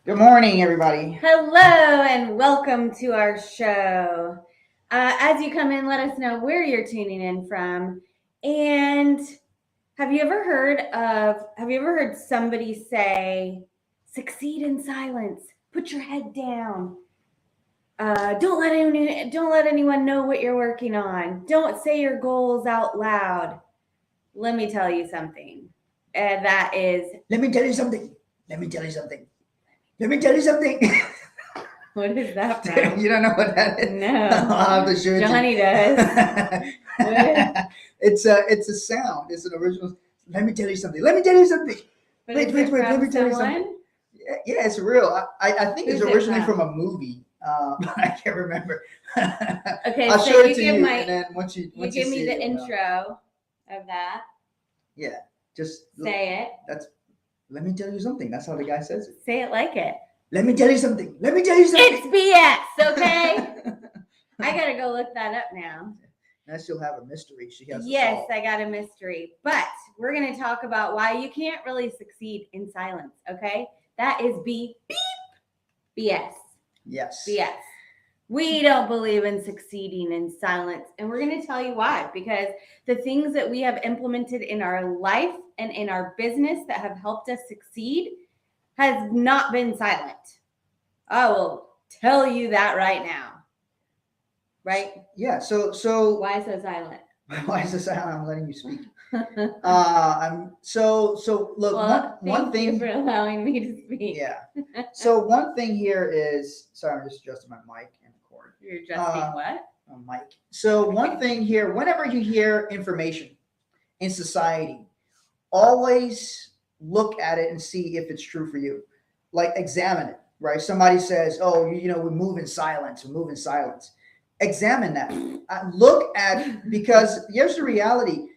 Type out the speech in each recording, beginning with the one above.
Good morning, everybody. Hello and welcome to our show. As you come in, let us know where you're tuning in from. And have you ever heard somebody say, "Succeed in silence. Put your head down. Don't let anyone know what you're working on. Don't say your goals out loud." Let me tell you something. That is, Let me tell you something. Let me tell you something. Let me tell you something. what is that from? You don't know what that is? No. I'll have to show it to you. Johnny does. It's a sound. It's an original. Let me tell you something. Let me tell you something. But Wait. is it Let from me tell you something. someone? Yeah, it's real. I think it's Who's it originally from from? a movie. I can't remember. Okay, I'll so show it you to give you, my and then once you you give me see it, the you'll know. intro of that. Yeah, just Say it. that's. Let me tell you something. That's how the guy says it. Say it like it. Let me tell you something. Let me tell you something. It's BS, okay? I gotta go look that up now. Now she'll have a mystery she has to Yes, solve. I got a mystery. But we're gonna talk about why you can't really succeed in silence, okay? That is BS. Yes. BS. We don't believe in succeeding in silence. And we're going to tell you why. Because the things that we have implemented in our life and in our business that have helped us succeed has not been silent. I will tell you that right now. Right? Yeah. So Why so silent? why is this? I'm letting you speak. I'm so look. Well, one thank you thing. for allowing me to speak. Yeah. So one thing here is sorry, I'm just adjusting my mic and the cord. You're adjusting what? Mic. So one thing here, whenever you hear information in society, always look at it and see if it's true for you. Like examine it, right? Somebody says, "Oh, we move in silence. We move in silence." Examine that. Look at because here's the reality: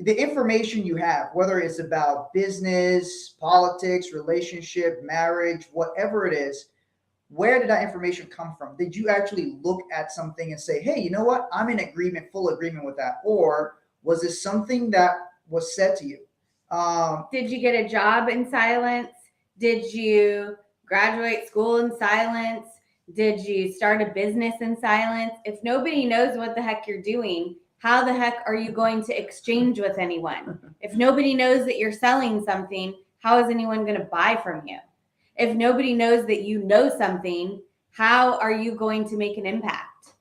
the information you have, whether it's about business, politics, relationship, marriage, whatever it is, where did that information come from? Did you actually look at something and say, "Hey, you know what? I'm in agreement, full agreement with that," or was this something that was said to you? Did you get a job in silence? Did you graduate school in silence? Did you start a business in silence? If nobody knows what the heck you're doing, how the heck are you going to exchange with anyone? If nobody knows that you're selling something, how is anyone going to buy from you? If nobody knows that you know something, how are you going to make an impact?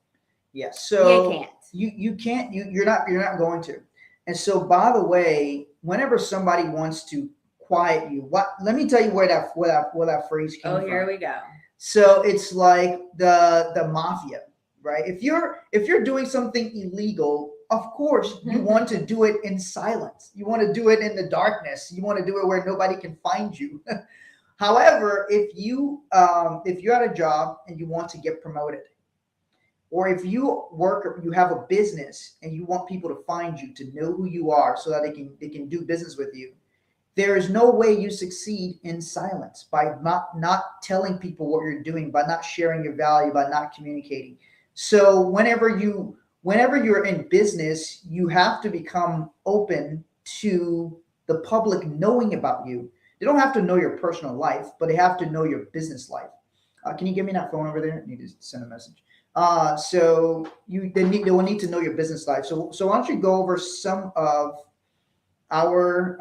Yes. You So can't. you can't you're not going to. And so by the way, whenever somebody wants to quiet you, let me tell you where that phrase came Oh, from. here we go. So it's like the mafia, right? If you're doing something illegal, of course you want to do it in silence. You want to do it in the darkness. You want to do it where nobody can find you. However, if you're at a job and you want to get promoted, or if you have a business and you want people to find you, to know who you are so that they can do business with you, there is no way you succeed in silence by not telling people what you're doing, by not sharing your value, by not communicating. So whenever you're in business, you have to become open to the public knowing about you. They don't have to know your personal life, but they have to know your business life. Can you give me that phone over there? I need to send a message. So they will need to know your business life. So why don't you go over our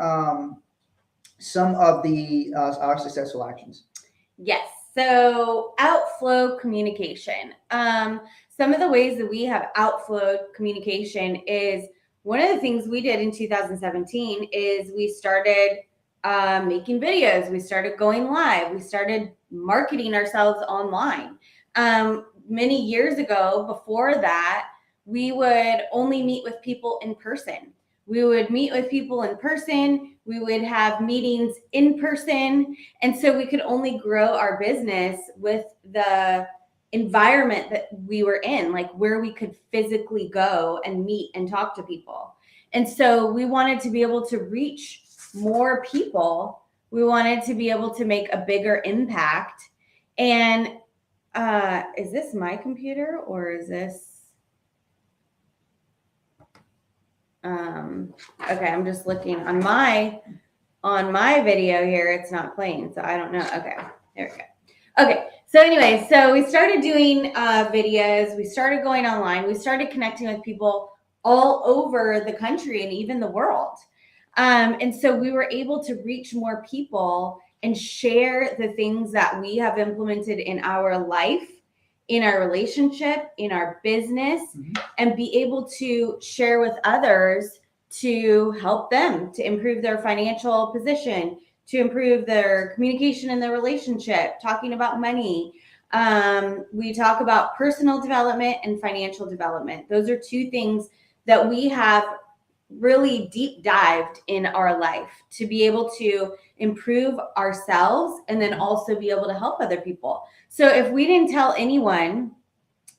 some of the our successful actions? Yes. So outflow communication. Some of the ways that we have outflowed communication is one of the things we did in 2017 is we started making videos. We started going live. We started marketing ourselves online. Many years ago, before that, we would only meet with people in person. We would meet with people in person. We would have meetings in person. And so we could only grow our business with the environment that we were in, like where we could physically go and meet and talk to people. And so we wanted to be able to reach more people. We wanted to be able to make a bigger impact. And is this my computer or is this? Okay, I'm just looking on my video here. It's not playing, so I don't know. Okay, there we go. Okay. So anyway, so we started doing videos. We started going online. We started connecting with people all over the country and even the world. And so we were able to reach more people and share the things that we have implemented in our life, in our relationship, in our business, and be able to share with others to help them to improve their financial position, to improve their communication in their relationship, talking about money. We talk about personal development and financial development. Those are two things that we have really deep dived in our life to be able to improve ourselves and then also be able to help other people. So if we didn't tell anyone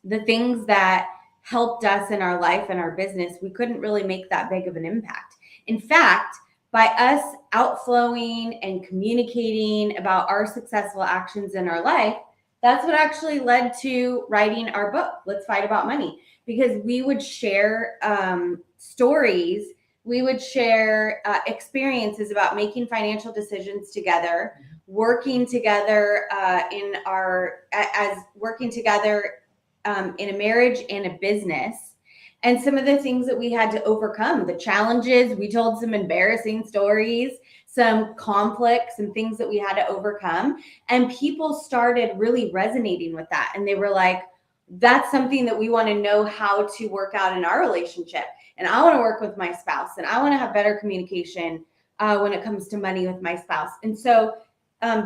the things that helped us in our life and our business, we couldn't really make that big of an impact. In fact, by us outflowing and communicating about our successful actions in our life, that's what actually led to writing our book, Let's Fight About Money, because we would share stories, we would share experiences about making financial decisions together, working together in a marriage and a business, and some of the things that we had to overcome, the challenges. We told some embarrassing stories, some conflicts, some things that we had to overcome. And people started really resonating with that. And they were like, that's something that we want to know how to work out in our relationship. And I want to work with my spouse, and I want to have better communication when it comes to money with my spouse. And so,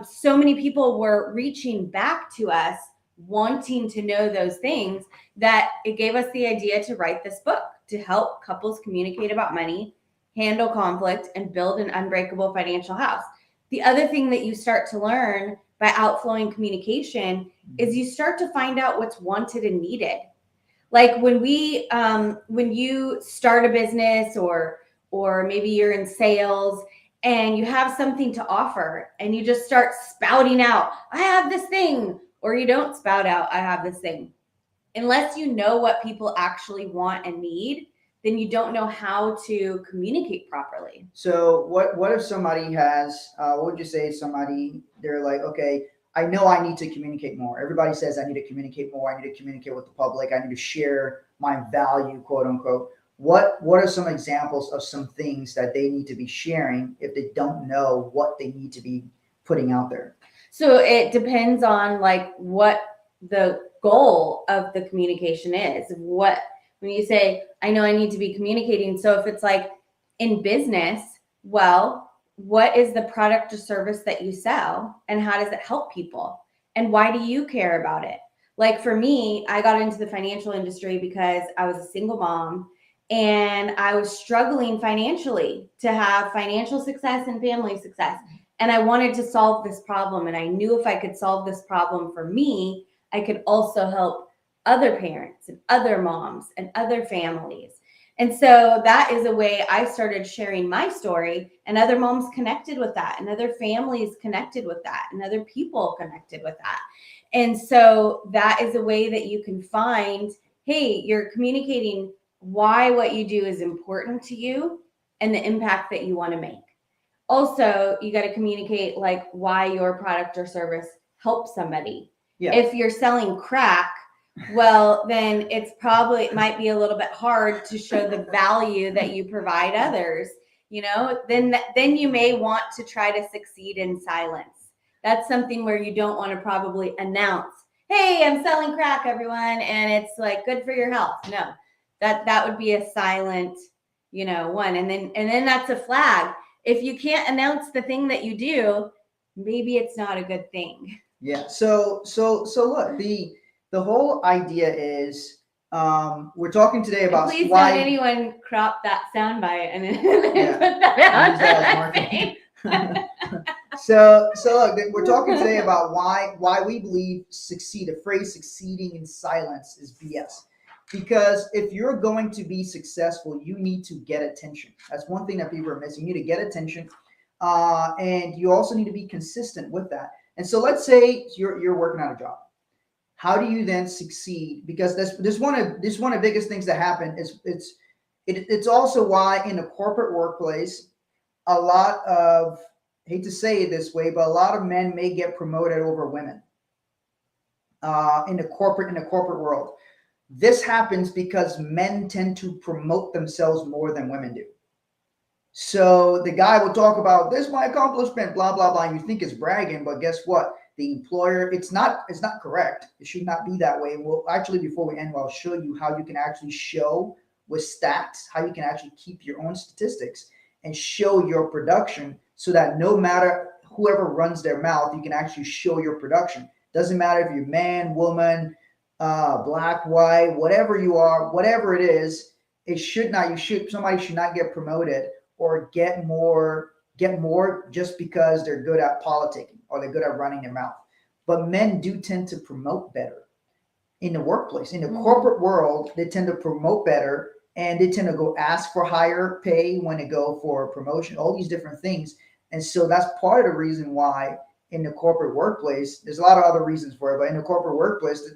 so many people were reaching back to us, wanting to know those things, that it gave us the idea to write this book to help couples communicate about money, handle conflict, and build an unbreakable financial house. The other thing that you start to learn by outflowing communication is you start to find out what's wanted and needed. Like when you start a business or maybe you're in sales and you have something to offer and you just start spouting out, I have this thing, or you don't spout out, I have this thing. Unless you know what people actually want and need, then you don't know how to communicate properly. So what if somebody has, what would you say somebody, they're like, okay, I know I need to communicate more. Everybody says I need to communicate more. I need to communicate with the public. I need to share my value, quote unquote. What are some examples of some things that they need to be sharing if they don't know what they need to be putting out there? So it depends on like what the goal of the communication is. When you say, I know I need to be communicating. So if it's like in business, well, what is the product or service that you sell and how does it help people? And why do you care about it? Like for me, I got into the financial industry because I was a single mom and I was struggling financially to have financial success and family success. And I wanted to solve this problem. And I knew if I could solve this problem for me, I could also help other parents and other moms and other families. And so that is a way I started sharing my story, and other moms connected with that, and other families connected with that, and other people connected with that. And so that is a way that you can find, hey, you're communicating why what you do is important to you and the impact that you want to make. Also, you got to communicate like why your product or service helps somebody. Yeah. If you're selling crack, well, then it might be a little bit hard to show the value that you provide others, then you may want to try to succeed in silence. That's something where you don't want to probably announce, hey, I'm selling crack, everyone, and it's like good for your health. No, that would be a silent, one. And then that's a flag. If you can't announce the thing that you do, maybe it's not a good thing. Yeah. So look, the whole idea is we're talking today about please why don't anyone crop that soundbite and put that out. So look, we're talking today about why we believe the phrase succeeding in silence is BS. Because if you're going to be successful, you need to get attention. That's one thing that people are missing. You need to get attention, and you also need to be consistent with that. And so let's say you're working on a job. How do you then succeed? Because this one of the biggest things that happen is it's also why in the corporate workplace, a lot of, I hate to say it this way, but a lot of men may get promoted over women. in the corporate world. This happens because men tend to promote themselves more than women do. So the guy will talk about this, my accomplishment, blah, blah, blah. You think it's bragging, but guess what? The employer, it's not correct. It should not be that way. Well, actually, before we end, I'll show you how you can actually show with stats, how you can actually keep your own statistics and show your production so that no matter whoever runs their mouth, you can actually show your production. Doesn't matter if you're man, woman, black, white, whatever you are, whatever it is, somebody should not get promoted or get more just because they're good at politicking or they're good at running their mouth. But men do tend to promote better in the workplace. In the corporate world, they tend to promote better and they tend to go ask for higher pay when they go for promotion, all these different things. And so that's part of the reason why in the corporate workplace, there's a lot of other reasons for it, but in the corporate workplace,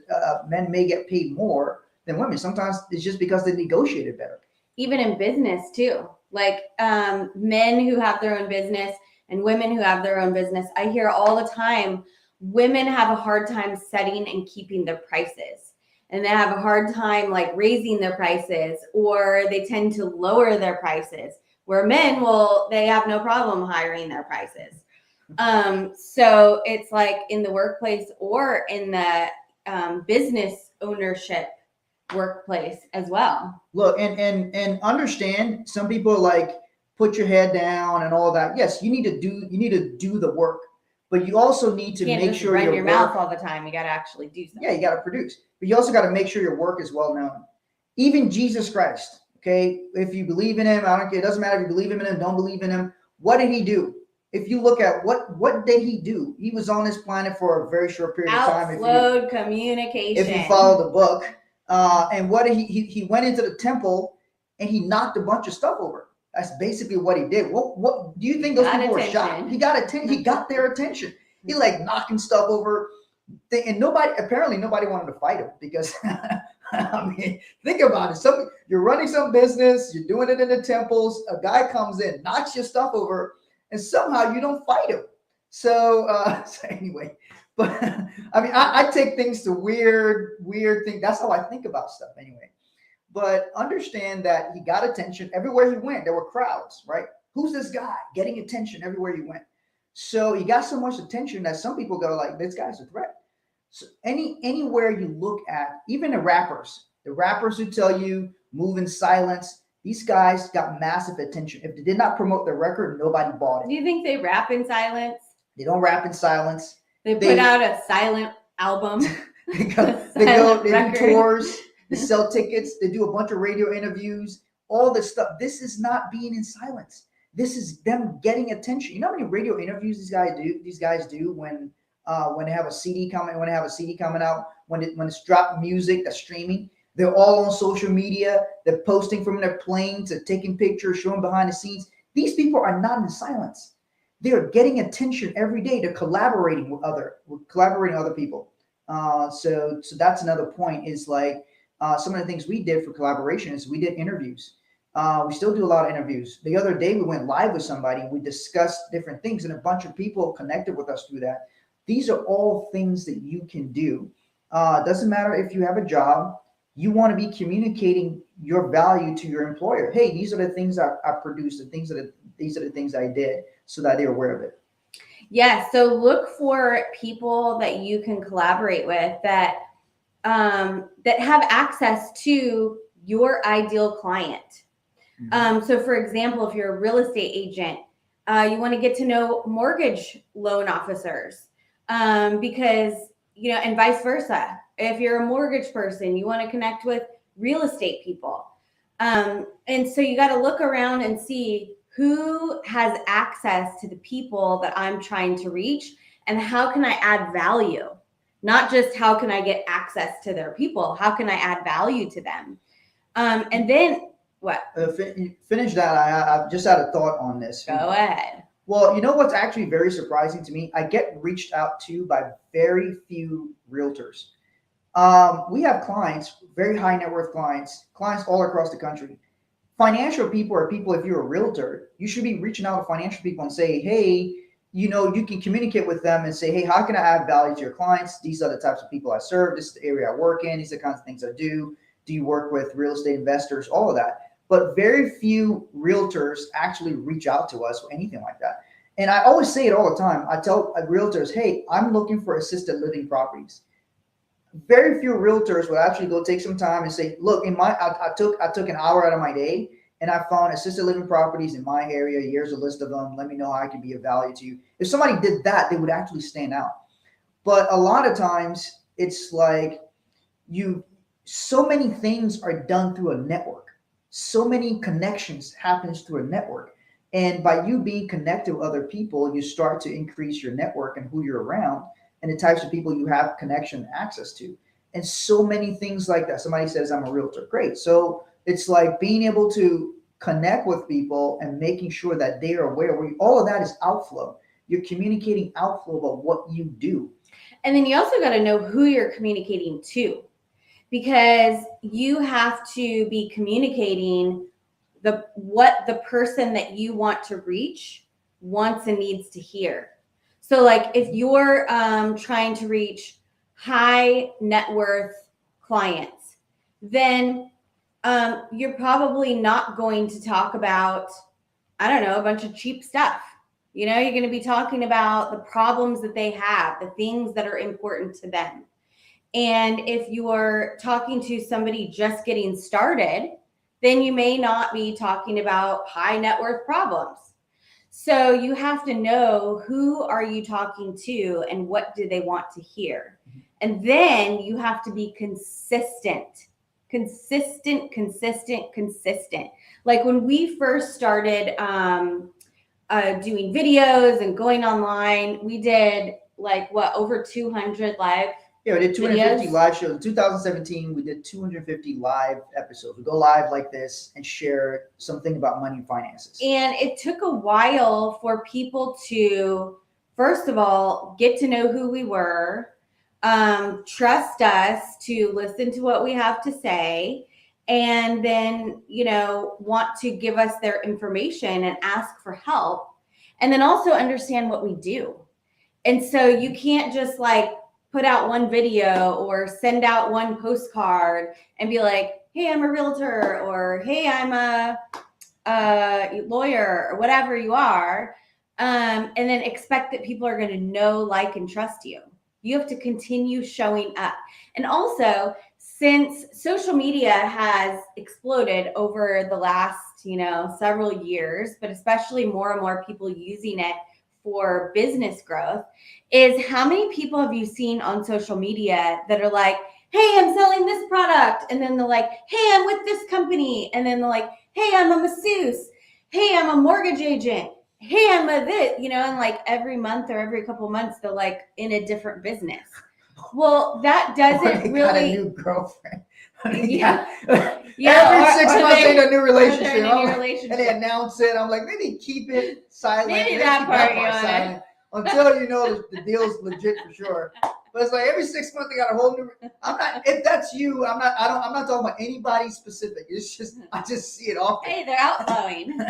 men may get paid more than women. Sometimes it's just because they negotiated better. Even in business too. Like men who have their own business and women who have their own business. I hear all the time, women have a hard time setting and keeping their prices. And they have a hard time like raising their prices, or they tend to lower their prices, where men they have no problem hiring their prices. So it's like in the workplace or in the business ownership workplace as well. Look, and understand, some people are like, put your head down and all that. Yes, you need to do the work, but you also need to make sure run your mouth all the time. You got to actually do something. Yeah, you got to produce, but you also got to make sure your work is well known. Even Jesus Christ, okay, if you believe in him, I don't care. It doesn't matter if you believe in him, don't believe in him. What did he do? If you look at what did he do? He was on this planet for a very short period of time. Outflowed communication. If you follow the book. And what he went into the temple and he knocked a bunch of stuff over. That's basically what he did. What do you think those people were shocked? He got he got their attention. He like knocking stuff over, and nobody wanted to fight him because I mean, think about it. You're running some business, you're doing it in the temples. A guy comes in, knocks your stuff over, and somehow you don't fight him. So anyway. But I mean, I take things to weird things. That's how I think about stuff anyway. But understand that he got attention everywhere he went. There were crowds, right? Who's this guy getting attention everywhere he went? So he got so much attention that some people go like, this guy's a threat. So anywhere you look at, even the rappers who tell you move in silence, these guys got massive attention. If they did not promote their record, nobody bought it. Do you think they rap in silence? They don't rap in silence. They put out a silent album. They do tours, they sell tickets, they do a bunch of radio interviews, all this stuff. This is not being in silence. This is them getting attention. You know how many radio interviews these guys do when they have a CD coming out, when it's dropped music that's streaming. They're all on social media. They're posting from their planes, they're taking pictures, showing behind the scenes. These people are not in silence. They're getting attention every day. They're collaborating with other people. So that's another point. Is like some of the things we did for collaboration is we did interviews. We still do a lot of interviews. The other day we went live with somebody. We discussed different things, and a bunch of people connected with us through that. These are all things that you can do. Doesn't matter if you have a job. You want to be communicating your value to your employer. Hey, these are the things I produced. These are the things I did, so that they're aware of it. Yeah. So look for people that you can collaborate with that have access to your ideal client. Mm-hmm. So for example, if you're a real estate agent, you want to get to know mortgage loan officers because, and vice versa. If you're a mortgage person, you want to connect with real estate people. And so you got to look around and see who has access to the people that I'm trying to reach, and how can I add value? Not just how can I get access to their people, how can I add value to them? And then what? Finish that. I've just had a thought on this. Go ahead. Well, you know what's actually very surprising to me? I get reached out to by very few realtors. We have clients, very high net worth clients all across the country. Financial people are people, if you're a realtor, you should be reaching out to financial people and say, hey, you know, you can communicate with them and say, hey, how can I add value to your clients? These are the types of people I serve. This is the area I work in. These are the kinds of things I do. Do you work with real estate investors? All of that. But very few realtors actually reach out to us or anything like that. And I always say it all the time. I tell realtors, hey, I'm looking for assisted living properties. Very few realtors will actually go take some time and say, look, I took an hour out of my day and I found assisted living properties in my area. Here's a list of them. Let me know how I can be of value to you. If somebody did that, they would actually stand out. But a lot of times it's like so many things are done through a network. So many connections happens through a network. And by you being connected with other people, you start to increase your network and who you're around and the types of people you have connection and access to. And so many things like that. Somebody says, I'm a realtor. Great. So it's like being able to connect with people and making sure that they are aware. All of that is outflow. You're communicating outflow about what you do. And then you also got to know who you're communicating to, because you have to be communicating what the person that you want to reach wants and needs to hear. So like if you're trying to reach high net worth clients, then you're probably not going to talk about, I don't know, a bunch of cheap stuff. You know, you're going to be talking about the problems that they have, the things that are important to them. And if you're talking to somebody just getting started, then you may not be talking about high net worth problems. So you have to know who are you talking to and what do they want to hear. And then you have to be consistent. Like when we first started doing videos and going online, we did over 200 live. Yeah, we did 250 videos. Live shows. In 2017, we did 250 live episodes. We go live like this and share something about money and finances. And it took a while for people to, first of all, get to know who we were, trust us to listen to what we have to say, and then, you know, want to give us their information and ask for help, and then also understand what we do. And so you can't just put out one video or send out one postcard and be like, hey, I'm a realtor, or hey, I'm a lawyer, or whatever you are, and then expect that people are going to know, like, and trust you. You have to continue showing up. And also, since social media has exploded over the last, several years, but especially more and more people using it for business growth, is how many people have you seen on social media that are like, hey, I'm selling this product. And then they're like, hey, I'm with this company. And then they're like, hey, I'm a masseuse. Hey, I'm a mortgage agent. Hey, I'm a this, and every month or every couple of months, they're in a different business. Well, that doesn't really. Got a new girlfriend. Yeah. Every 6 months they in a new relationship. And they announce it. I'm like, maybe keep it silent. Maybe that part silent until you know the deal's legit for sure. But it's every 6 months they got a whole new. I'm not. If that's you, I'm not. I'm not talking about anybody specific. It's just I just see it often. Hey, they're outflowing.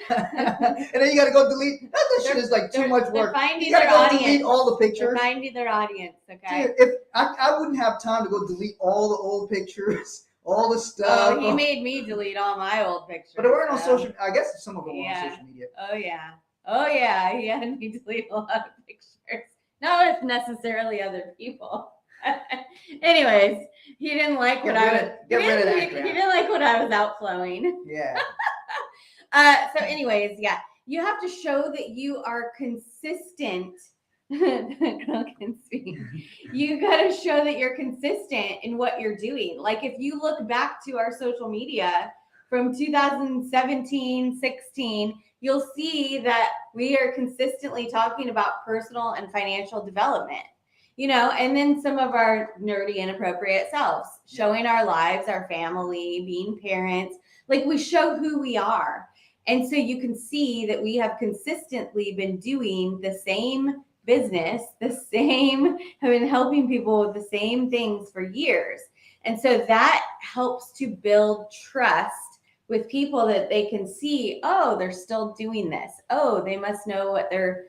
And then you got to go delete. That shit is too much work. You got to go delete all the pictures. They're finding their audience. Okay. Dude, if I wouldn't have time to go delete all the old pictures, all the stuff. Oh, he made me delete all my old pictures. But they weren't on social. I guess some of them were on social media. Oh yeah. He had me delete a lot of pictures. Not with necessarily other people. Anyways, he didn't like what I was. He didn't like what I was outflowing. Yeah. So anyways, yeah, you have to show that you are consistent. You got to show that you're consistent in what you're doing. If you look back to our social media from 2017, 16, you'll see that we are consistently talking about personal and financial development, and then some of our nerdy, inappropriate selves, showing our lives, our family, being parents. We show who we are. And so you can see that we have consistently been doing the same business, have been helping people with the same things for years. And so that helps to build trust with people that they can see, oh, they're still doing this. Oh, they must know what they're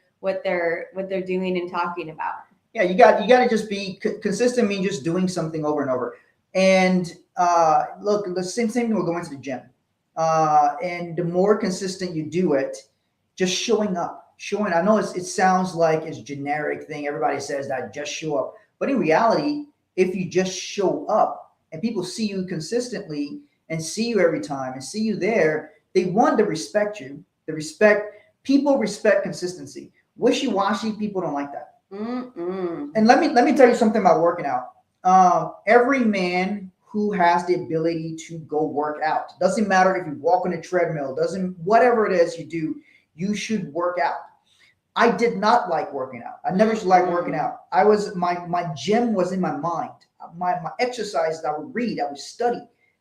doing and talking about. Yeah, you got to just be consistent. Means just doing something over and over. And look, the same thing will go into the gym. And the more consistent you do it, just showing up, showing. I know it sounds like it's a generic thing. Everybody says that, just show up. But in reality, if you just show up and people see you consistently and see you every time and see you there, they want to respect you. People respect consistency. Wishy-washy people don't like that. And let me tell you something about working out. Every man who has the ability to go work out, doesn't matter if you walk on a treadmill, whatever it is you do, you should work out. I did not like working out. I never liked working out. My gym was in my mind. My exercises, I would read, I would study.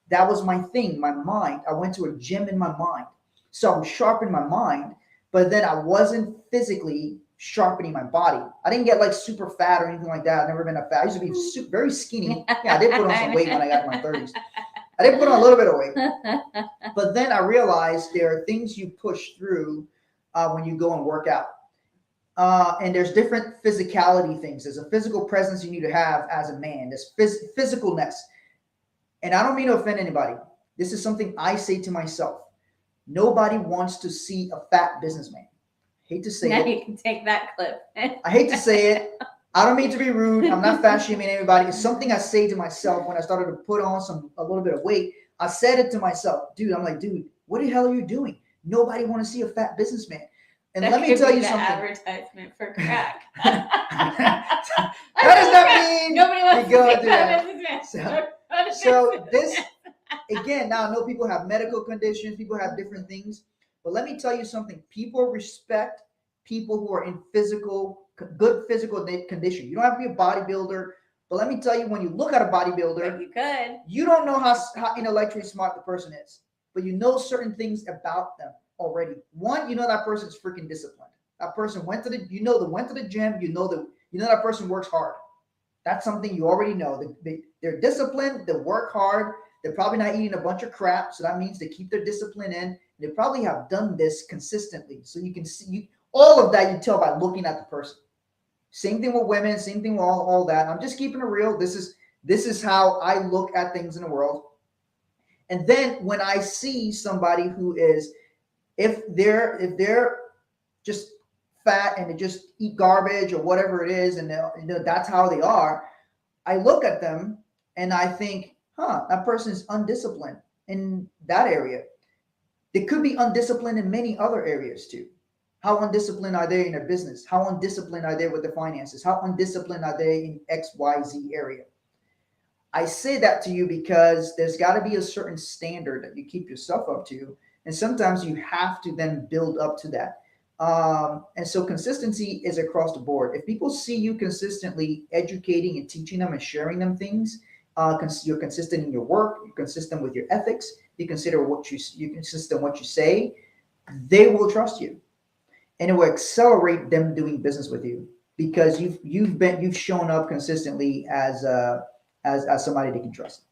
That was my thing, my mind. I went to a gym in my mind. So I was sharp in my mind, but then I wasn't physically sharpening my body. I didn't get like super fat or anything like that. I've never been that fat. I used to be very skinny. Yeah, I did put on some weight when I got in my 30s. I did put on a little bit of weight. But then I realized there are things you push through when you go and work out. And there's different physicality things. There's a physical presence you need to have as a man. There's physicalness. And I don't mean to offend anybody. This is something I say to myself. Nobody wants to see a fat businessman. Hate to say now it. You can take that clip. I hate to say it. I don't mean to be rude. I'm not fat shaming anybody. It's something I say to myself when I started to put on a little bit of weight. I said it to myself, dude. I'm like, dude, what the hell are you doing? Nobody want to see a fat businessman. And that let me tell you something. Advertisement for crack. How does that mean? Nobody wants to see fat businessman. So this, again, now I know people have medical conditions, people have different things, but let me tell you something. People respect people who are in good physical condition. You don't have to be a bodybuilder, but let me tell you, when you look at a bodybuilder, you don't know how intellectually smart the person is, but you know certain things about them already. One, you know that person is freaking disciplined. That person went to the gym. You know that person works hard. That's something you already know. They're disciplined. They work hard. They're probably not eating a bunch of crap. So that means they keep their discipline in. They probably have done this consistently. So you can see all of that you tell by looking at the person. Same thing with women. Same thing with all that. I'm just keeping it real. This is how I look at things in the world. And then when I see somebody who is, if they're just fat and they just eat garbage or whatever it is, and that's how they are, I look at them and I think, that person is undisciplined in that area. They could be undisciplined in many other areas too. How undisciplined are they in their business? How undisciplined are they with their finances? How undisciplined are they in XYZ area? I say that to you because there's got to be a certain standard that you keep yourself up to. And sometimes you have to then build up to that. And so consistency is across the board. If people see you consistently educating and teaching them and sharing them things, you're consistent in your work, you're consistent with your ethics, you're consistent what you say, they will trust you. And it will accelerate them doing business with you because you've shown up consistently as somebody they can trust.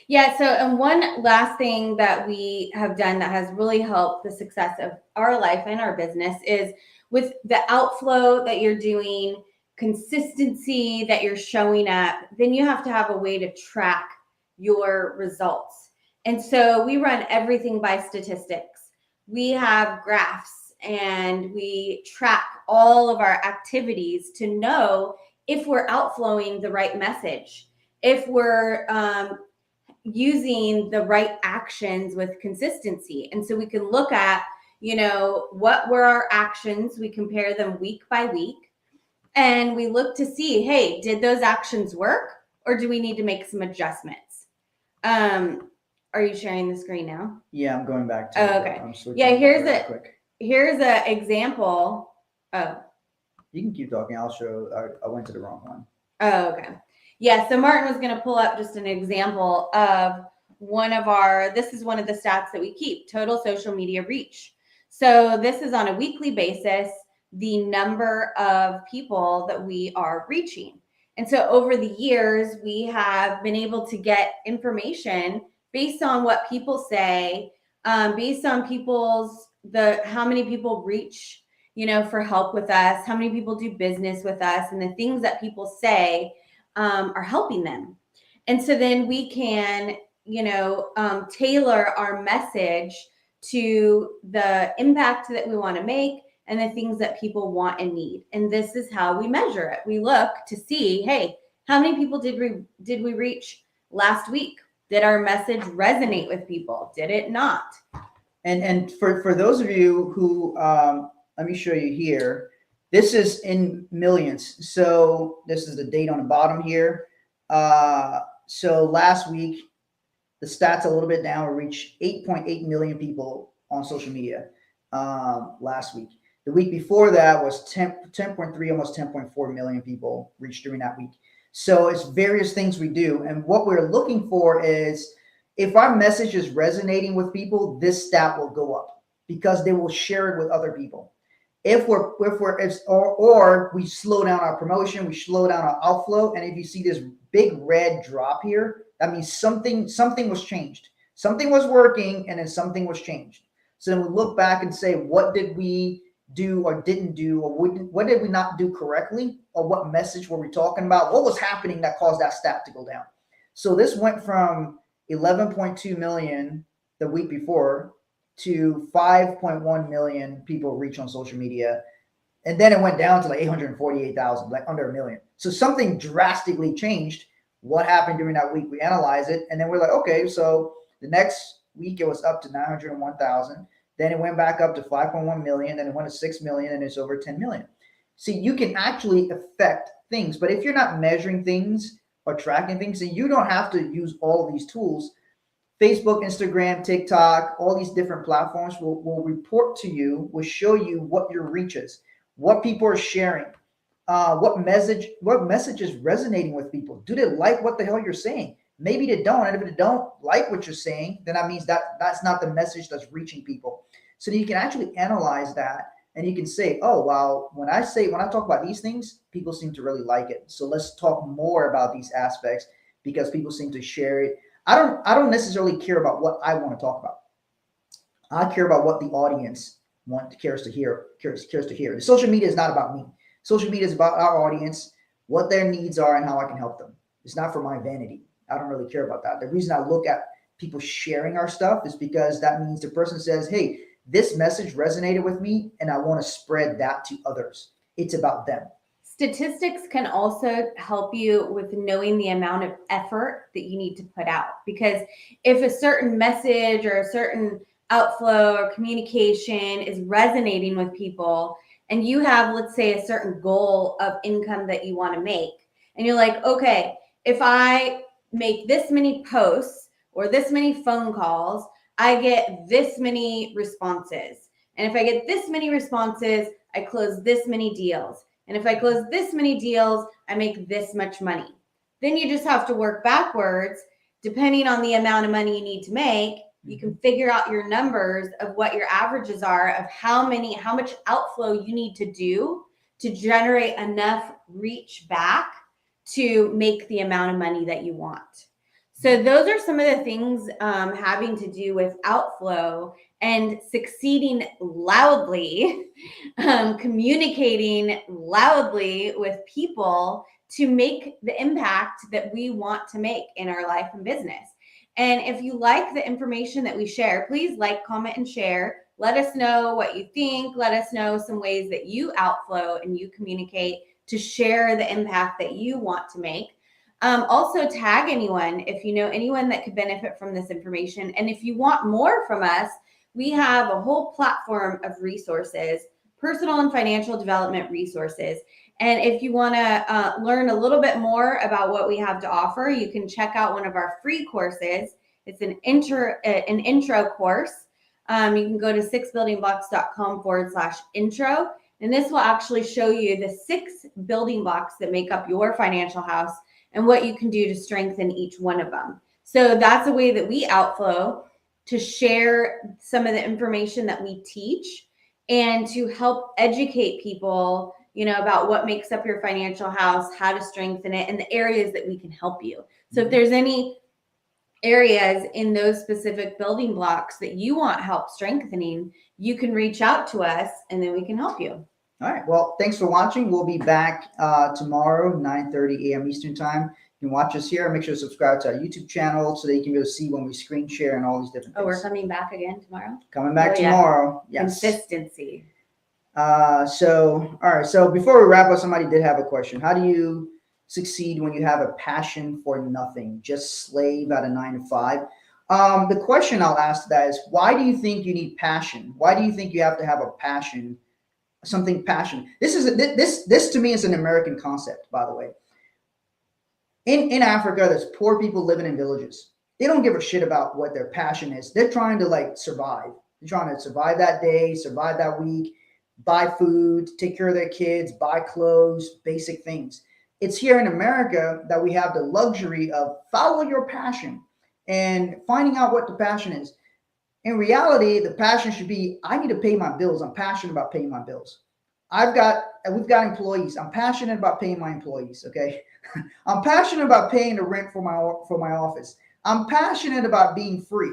Yeah. So, and one last thing that we have done that has really helped the success of our life and our business is with the outflow that you're doing, consistency that you're showing up, then you have to have a way to track your results. And so we run everything by statistics. We have graphs and we track all of our activities to know if we're outflowing the right message, if we're using the right actions with consistency. And so we can look at, what were our actions? We compare them week by week. And we look to see, hey, did those actions work or do we need to make some adjustments? Are you sharing the screen now? Yeah, I'm going back to it. Okay. Yeah, here's a example. Oh. You can keep talking. I'll show. I went to the wrong one. Oh, okay. Yeah, so Martin was going to pull up just an example of this is one of the stats that we keep, total social media reach. So this is on a weekly basis, the number of people that we are reaching. And so over the years, we have been able to get information based on what people say based on how many people reach, for help with us, how many people do business with us, and the things that people say are helping them. And so then we can, tailor our message to the impact that we want to make and the things that people want and need. And this is how we measure it. We look to see, hey, how many people did we reach last week? Did our message resonate with people? Did it not? And for those of you who, let me show you here. This is in millions. So this is the date on the bottom here. So last week, the stats a little bit down. We reached 8.8 million people on social media last week. The week before that was 10.3, almost 10.4 million people reached during that week. So it's various things we do. And what we're looking for is, if our message is resonating with people, this stat will go up because they will share it with other people. If we slow down our promotion, we slow down our outflow, and if you see this big red drop here, that means something was changed. Something was working, and then something was changed. So then we look back and say, what did we do or didn't do, or what did we not do correctly, or what message were we talking about? What was happening that caused that stat to go down? So this went from 11.2 million the week before to 5.1 million people reach on social media. And then it went down to like 848,000, like under a million. So something drastically changed. What happened during that week? We analyze it. And then we're like, okay, so the next week it was up to 901,000. Then it went back up to 5.1 million. Then it went to 6 million, and it's over 10 million. See, you can actually affect things, but if you're not measuring things or tracking things, then you don't have to use all of these tools. Facebook, Instagram, TikTok, all these different platforms will report to you, will show you what your reach is, what people are sharing, what message is resonating with people. Do they like what the hell you're saying? Maybe they don't. And if they don't like what you're saying, then that means that's not the message that's reaching people. So you can actually analyze that, and you can say, oh, wow, when I talk about these things, people seem to really like it. So let's talk more about these aspects because people seem to share it. I don't necessarily care about what I want to talk about. I care about what the audience cares to hear. The social media is not about me. Social media is about our audience, what their needs are, and how I can help them. It's not for my vanity. I don't really care about that. The reason I look at people sharing our stuff is because that means the person says, hey, this message resonated with me, and I want to spread that to others. It's about them. Statistics can also help you with knowing the amount of effort that you need to put out. Because if a certain message or a certain outflow or communication is resonating with people, and you have, let's say, a certain goal of income that you want to make, and you're like, okay, if I make this many posts or this many phone calls, I get this many responses. And if I get this many responses, I close this many deals. And if I close this many deals, I make this much money. Then you just have to work backwards. Depending on the amount of money you need to make, you can figure out your numbers of what your averages are of how much outflow you need to do to generate enough reach back to make the amount of money that you want. So those are some of the things having to do with outflow and succeeding loudly, communicating loudly with people to make the impact that we want to make in our life and business. And if you like the information that we share, please like, comment, and share. Let us know what you think. Let us know some ways that you outflow and you communicate to share the impact that you want to make. Also tag anyone if you know anyone that could benefit from this information. And if you want more from us, we have a whole platform of resources, personal and financial development resources. And if you want to learn a little bit more about what we have to offer, you can check out one of our free courses. It's an intro course. You can go to 6buildingblocks.com/intro. And this will actually show you the 6 building blocks that make up your financial house and what you can do to strengthen each one of them. So that's a way that we outflow, to share some of the information that we teach and to help educate people, about what makes up your financial house, how to strengthen it, and the areas that we can help you. So if there's any areas in those specific building blocks that you want help strengthening, you can reach out to us and then we can help you. All right. Well, thanks for watching. We'll be back tomorrow, 9:30 a.m. Eastern time. You can watch us here. Make sure to subscribe to our YouTube channel so that you can be able to see when we screen share and all these different things. Oh, we're coming back again tomorrow? Coming back tomorrow. Yes. Consistency. All right. So before we wrap up, somebody did have a question. How do you succeed when you have a passion for nothing, just slave at a 9 to 5? The question I'll ask that is, why do you think you need passion? Why do you think you have to have a passion, something passionate? This to me is an American concept, by the way. In Africa, there's poor people living in villages. They don't give a shit about what their passion is. They're trying to like survive. They're trying to survive that day, survive that week, buy food, take care of their kids, buy clothes, basic things. It's here in America that we have the luxury of follow your passion and finding out what the passion is. In reality, the passion should be, I need to pay my bills. I'm passionate about paying my bills. We've got employees. I'm passionate about paying my employees. Okay. I'm passionate about paying the rent for my office. I'm passionate about being free.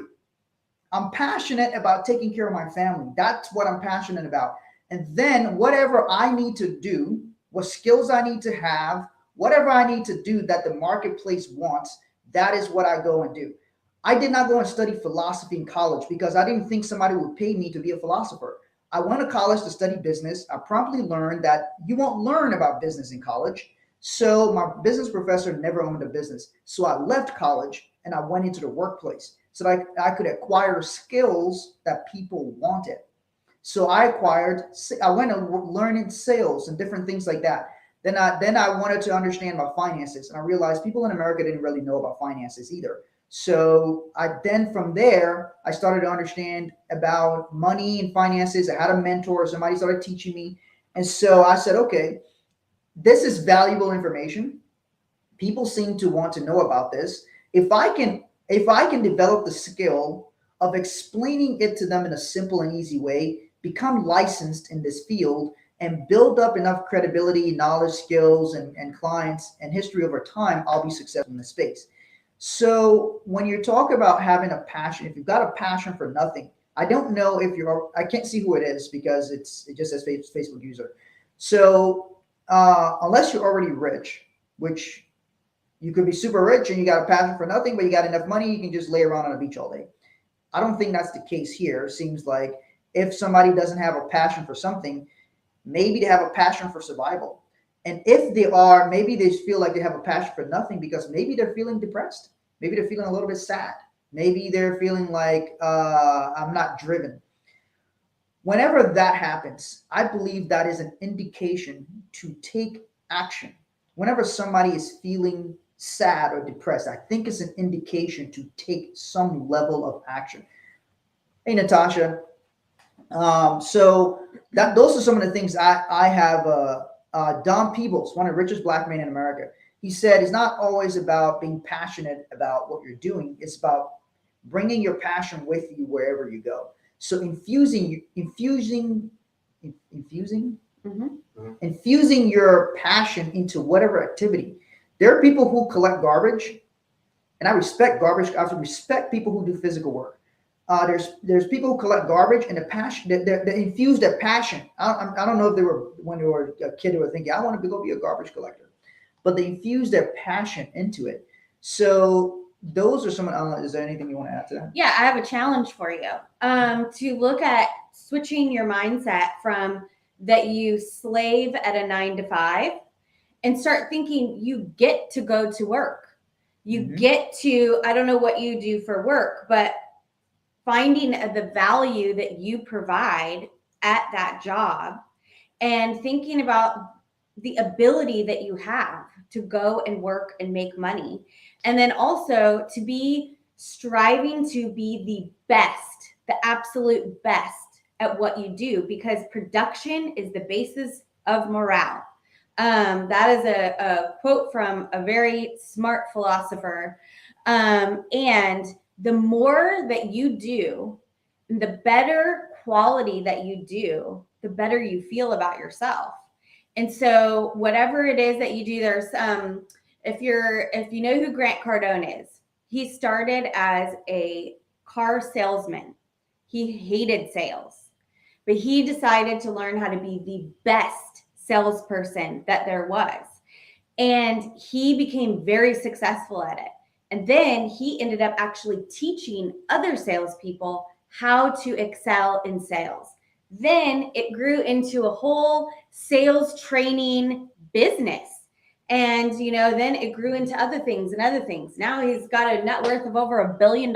I'm passionate about taking care of my family. That's what I'm passionate about. And then whatever I need to do, what skills I need to have, whatever I need to do that the marketplace wants, that is what I go and do. I did not go and study philosophy in college because I didn't think somebody would pay me to be a philosopher. I went to college to study business. I promptly learned that you won't learn about business in college. So my business professor never owned a business. So I left college and I went into the workplace so that I could acquire skills that people wanted. So I went and learned sales and different things like that. Then I wanted to understand about finances, and I realized people in America didn't really know about finances either. So from there, I started to understand about money and finances. I had a mentor, somebody started teaching me. And so I said, okay, this is valuable information. People seem to want to know about this. If I can develop the skill of explaining it to them in a simple and easy way, become licensed in this field, and build up enough credibility, knowledge, skills, and clients and history over time, I'll be successful in this space. So when you talk about having a passion, if you've got a passion for nothing, I don't know if I can't see who it is because it just says Facebook user. So unless you're already rich, which you could be super rich and you got a passion for nothing, but you got enough money, you can just lay around on a beach all day. I don't think that's the case here. It seems like if somebody doesn't have a passion for something, maybe they have a passion for survival. And if they are, maybe they feel like they have a passion for nothing because maybe they're feeling depressed. Maybe they're feeling a little bit sad. Maybe they're feeling like I'm not driven. Whenever that happens, I believe that is an indication to take action. Whenever somebody is feeling sad or depressed, I think it's an indication to take some level of action. Hey, Natasha. So those are some of the things I have. Don Peebles, one of the richest black men in America, he said it's not always about being passionate about what you're doing. It's about bringing your passion with you wherever you go. So infusing your passion into whatever activity. There are people who collect garbage, and I respect garbage. I respect people who do physical work. There's people who collect garbage and the passion, they infuse their passion. I don't know if when they were a kid, they were thinking, I want to go be a garbage collector, but they infuse their passion into it. So those are some, is there anything you want to add to that? Yeah, I have a challenge for you to look at switching your mindset from that you slave at a 9 to 5 and start thinking you get to go to work. You get to, I don't know what you do for work, but finding the value that you provide at that job and thinking about the ability that you have to go and work and make money. And then also to be striving to be the best, the absolute best at what you do, because production is the basis of morale. That is a quote from a very smart philosopher. And the more that you do, the better quality that you do, the better you feel about yourself. And so whatever it is that you do, there's if you know who Grant Cardone is, He started as a car salesman. He hated sales, but he decided to learn how to be the best salesperson that there was. And he became very successful at it. And then he ended up actually teaching other salespeople how to excel in sales. Then it grew into a whole sales training business. And, then it grew into other things and other things. Now he's got a net worth of over $1 billion.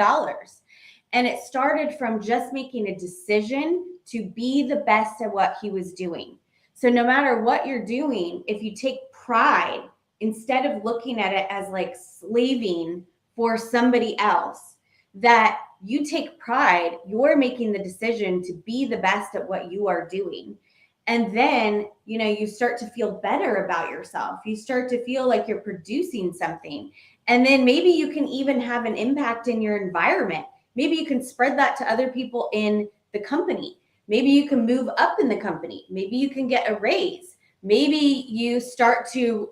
And it started from just making a decision to be the best at what he was doing. So no matter what you're doing, if you take pride, instead of looking at it as like slaving for somebody else, that you take pride, you're making the decision to be the best at what you are doing. And then, you start to feel better about yourself. You start to feel like you're producing something. And then maybe you can even have an impact in your environment. Maybe you can spread that to other people in the company. Maybe you can move up in the company. Maybe you can get a raise. Maybe you start to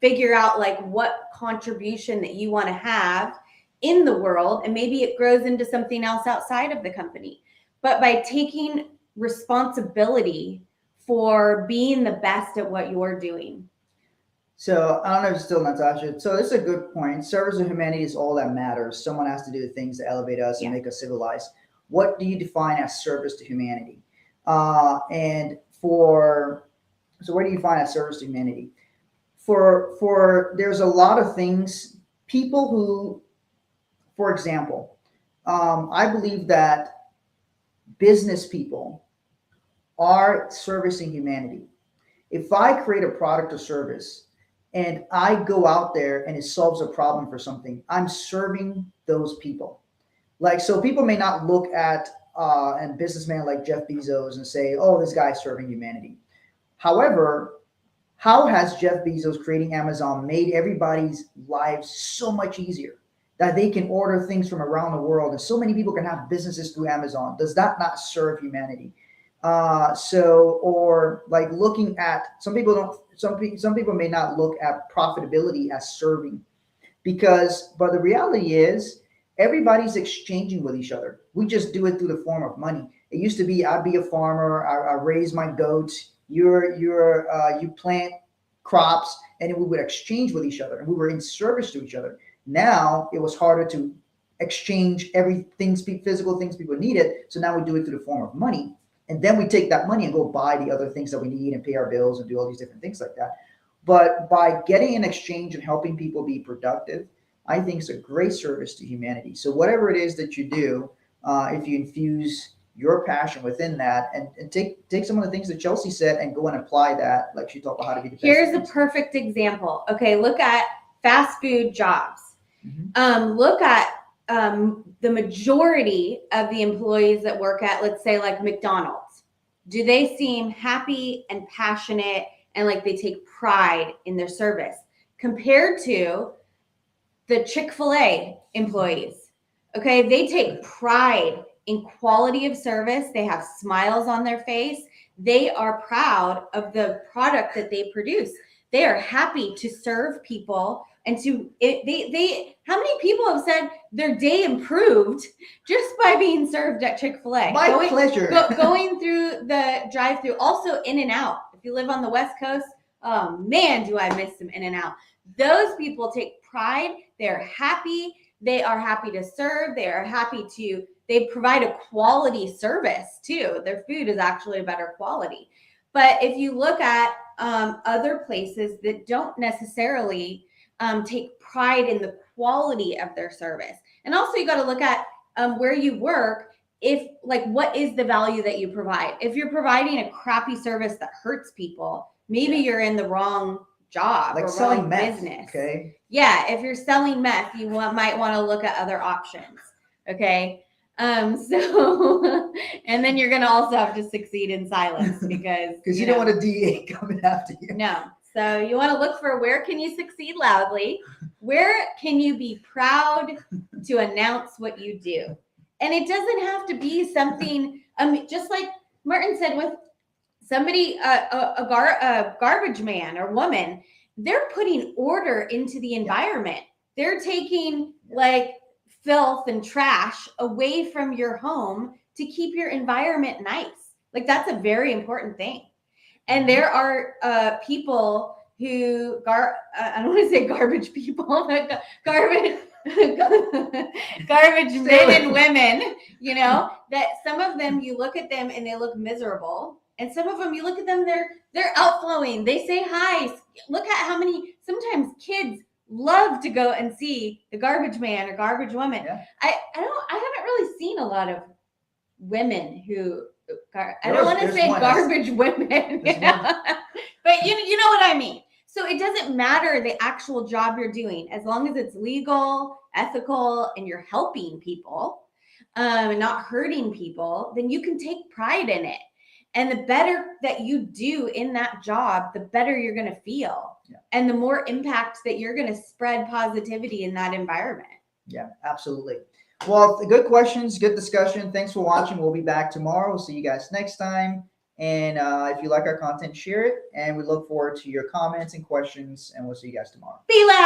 figure out like what contribution that you want to have in the world. And maybe it grows into something else outside of the company. But by taking responsibility for being the best at what you're doing. So I don't know if it's still Natasha. So this is a good point. Service to humanity is all that matters. Someone has to do the things that elevate us and make us civilized. What do you define as service to humanity? So where do you find as service to humanity? For there's a lot of things, people who, for example, I believe that business people are servicing humanity. If I create a product or service and I go out there and it solves a problem for something, I'm serving those people. Like, so people may not look at a businessman like Jeff Bezos and say, oh, this guy's serving humanity. However, how has Jeff Bezos creating Amazon made everybody's lives so much easier that they can order things from around the world and so many people can have businesses through Amazon? Does that not serve humanity? Or like looking at, some people may not look at profitability as serving, but the reality is everybody's exchanging with each other. We just do it through the form of money. It used to be, I'd be a farmer, I raise my goats, you plant crops, and we would exchange with each other and we were in service to each other. Now it was harder to exchange everything, physical things people needed. So now we do it through the form of money. And then we take that money and go buy the other things that we need and pay our bills and do all these different things like that. But by getting an exchange and helping people be productive, I think it's a great service to humanity. So whatever it is that you do, if you infuse your passion within that and take some of the things that Chelsea said and go and apply that, like she talked about how to be the best. Here's a perfect example. Okay, look at fast food jobs. Look at the majority of the employees that work at, let's say, like McDonald's. Do they seem happy and passionate and like they take pride in their service compared to the Chick-fil-A employees? Okay, they take pride in quality of service. They have smiles on their face. They are proud of the product that they produce. They are happy to serve people. And how many people have said their day improved just by being served at Chick-fil-A? My pleasure. Going through the drive-through, also In-N-Out. If you live on the West Coast, oh man, do I miss some In-N-Out. Those people take pride. They're happy. They are happy to serve. They provide a quality service too. Their food is actually a better quality. But if you look at other places that don't necessarily take pride in the quality of their service. And also you got to look at where you work. What is the value that you provide? If you're providing a crappy service that hurts people, maybe you're in the wrong job, like or selling wrong meth, business. Okay. Yeah. If you're selling meth, you might want to look at other options. Okay. And then you're going to also have to succeed in silence because you don't want a DA coming after you. No. So you want to look for where can you succeed loudly? Where can you be proud to announce what you do? And it doesn't have to be something, just like Martin said, with somebody, a garbage man or woman, they're putting order into the environment. They're taking like filth and trash away from your home to keep your environment nice. Like that's a very important thing. And there are people who I don't want to say garbage people, but garbage men and women, you know, that some of them you look at them and they look miserable, and some of them you look at them, they're outflowing, they say hi. Look at how many sometimes kids love to go and see the garbage man or garbage woman. I haven't really seen a lot of women who I don't want to say garbage women, you know? But you know what I mean. So it doesn't matter the actual job you're doing, as long as it's legal, ethical, and you're helping people, and not hurting people, then you can take pride in it. And the better that you do in that job, the better you're going to feel. And the more impact that you're going to spread positivity in that environment. Yeah, absolutely. Well, good questions, good discussion. Thanks for watching. We'll be back tomorrow. We'll see you guys next time. And if you like our content, share it. And we look forward to your comments and questions. And we'll see you guys tomorrow. Be loud.